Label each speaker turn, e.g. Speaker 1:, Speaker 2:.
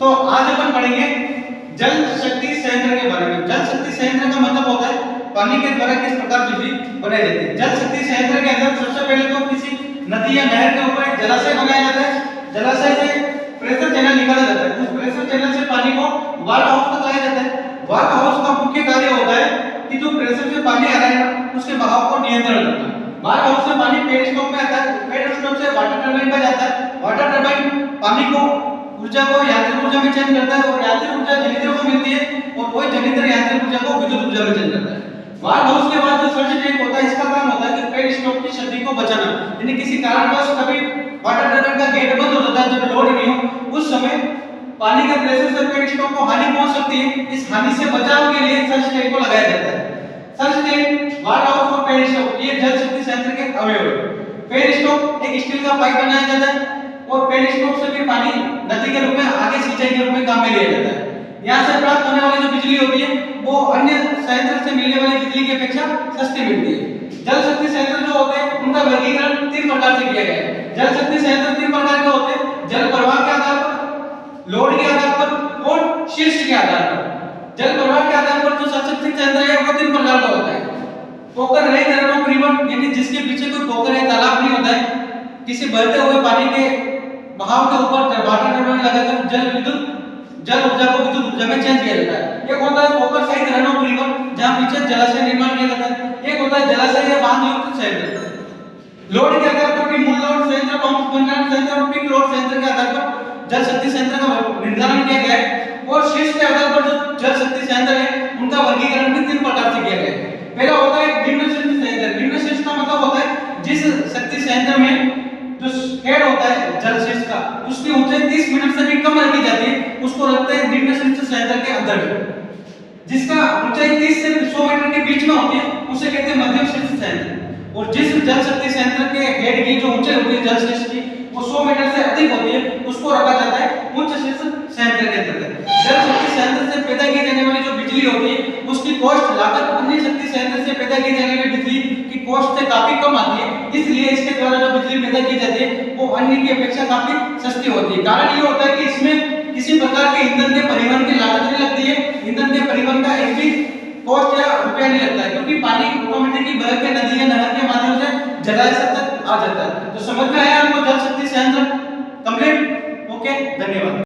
Speaker 1: तो आज अपन पढ़ेंगे जल शक्ति संयंत्र के बारे में। जल शक्ति संयंत्र का मतलब होता है पानी के द्वारा किस प्रकार बिजली बनाई जाती है। जल शक्ति संयंत्र के अंदर सबसे पहले तो किसी नदी या नहर के ऊपर एक जलाशय बनाया जाता है। जलाशय से प्रेशर चैनल निकाला जाता है। उस प्रेशर चैनल से पानी को वाटर हाउस तक लाया जाता है। वाटर हाउस का मुख्य कार्य होता है कि जो प्रेशर से पानी आ रहा है उसके बहाव को नियंत्रण करना। वाटर हाउस से पानी पेड़ स्टॉक में आता है। पेड़ स्टॉक से वाटर टरबाइन में जाता है। वाटर टरबाइन पानी को ऊर्जा को यांत्रिक ऊर्जा में चेंज करता है और यांत्रिक ऊर्जा जनित्र को मिलती है और वही जनित्र यांत्रिक ऊर्जा को विद्युत ऊर्जा में चेंज करता है। वाटर हाउस के बाद जो सर्ज टैंक होता है, इसका काम होता है कि पेड़ स्टॉक की क्षति को बचाना। यानी किसी कारणवश कभी वाटर टरबाइन का गेट बंद हो जाता है जब लोड नहीं हो, उस समय पानी के प्रेशर से पेड़ स्टॉक को हानि पहुंच सकती है। इस हानि से बचाव के लिए सर्ज टैंक को लगाया जाता है। सर्ज टैंक, वाटर हाउस और पेड़ स्टॉक ये जल शक्ति संयंत्र के अवयव हैं। पेड़ स्टॉक एक स्टील का पाइप बनाया जाता है और पेड़ स्टॉक से फिर पानी नदी के रूप में आगे सिंचाई के रूप में काम में लिया जाता है। यहाँ से प्राप्त होने वाली जो बिजली होती है वो अन्य संयंत्र से मिलने वाली बिजली की अपेक्षा सस्ती मिलती है। जल शक्ति संयंत्र जो होते हैं उनका वर्गीकरण 3 प्रकार से किया गया है। जल शक्ति संयंत्र 3 प्रकार के होते हैं: जल प्रवाह के आधार पर, लोड के आधार पर और शीर्ष के आधार पर। जल प्रवाह के आधार पर जो जल शक्ति संयंत्र है वो 3 प्रकार का होता है: पोकर रहित रणोपरीवन, यानी जिसके पीछे कोई पोकर या तालाब नहीं होता है, किसी बहते हुए पानी के बहाव के ऊपर वाटर टरबाइन लगाकर जल ऊर्जा को विद्युत ऊर्जा में चेंज किया जाता है। एक होता है पोकर सहित रणोपरीवन, जहां पीछे जलाशय निर्माण किया जाता है। एक होता है जलाशय या बांध युक्त संयंत्र। लोड के आधार पर भी मूल लोड संयंत्र, पंप संयंत्र और पीक लोड संयंत्र के आधार पर जल शक्ति संयंत्र का निर्धारण किया गया है और शीर्ष के आधार पर जो जल शक्ति संयंत्र है उनका वर्गीकरण भी 3 प्रकार से किया गया है। पहला होता है निम्न शीर्ष संयंत्र। निम्न शीर्ष का मतलब होता है जिस शक्ति संयंत्र में जो हेड होता है जल शीर्ष का, उसकी ऊंचाई 30 मीटर से भी कम रखी जाती है, उसको रखते हैं निम्न शीर्ष संयंत्र के अंतर्गत। जिसका ऊंचाई 30 से 100 मीटर के बीच में होती है उसे कहते हैं मध्यम शीर्ष संयंत्र। और जिस जल शक्ति संयंत्र के हेड की जो ऊंचाई होती है जल शीर्ष की वो 100 मीटर से अधिक होती है, उसको रखा जाता है उच्च शीर्ष संयंत्र के अंतर्गत। जल शक्ति संयंत्र से पैदा की जाने वाली जो बिजली होती है उसकी कॉस्ट लागत अन्य शक्ति संयंत्र से पैदा की जाने वाली बिजली की कॉस्ट से काफी कम आती है, इसलिए इसके द्वारा जो बिजली पैदा की जाती है वो अन्य की अपेक्षा काफी सस्ती होती है। कारण ये होता है कि इसमें किसी प्रकार के ईंधन के परिवहन की लागत नहीं लगती है। ईंधन के परिवहन का एक भी कॉस्ट या रुपया नहीं लगता है, क्योंकि पानी ऑटोमेटिकली बह के नदी या नहर के माध्यम से जलाशय तक आ जाता है। तो समझ में आया आपको जल शक्ति संयंत्र? कंप्लीट? ओके, धन्यवाद।